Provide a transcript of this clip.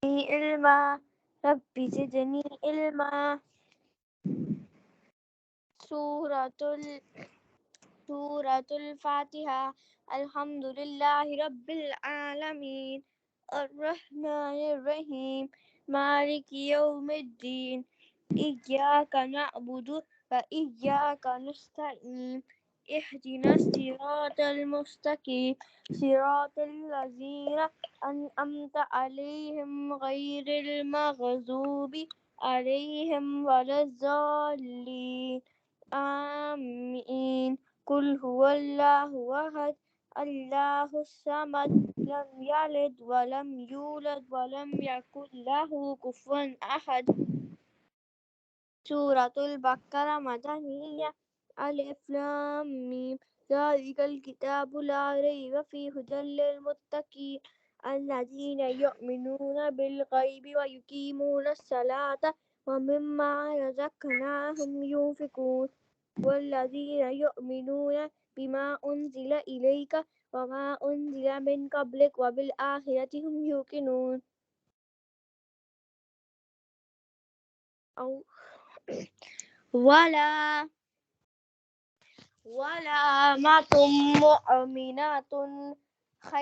علما رب زدني علما سورة الفاتحة الحمد لله رب العالمين الرحمن الرحيم مالك يوم الدين إياك نعبد وإياك نستعين اهدنا الصراط المستقيم صراط الذين أنعمت عليهم غير المغضوب عليهم ولا الضالين آمين قل هو الله أحد الله الصمد لم يلد ولم يولد ولم يكن له كفوا أحد سورة البقرة مدنية ألف لام ميم ذلك الكتاب لا ريب فيه هدى للمتقين الذين يؤمنون بالغيب ويقيمون الصلاة ومما رزقناهم ينفقون والذين يؤمنون بما أنزل إليك وما أنزل من قبلك وبالآخرة هم يوقنون ولا أمة مؤمنة خير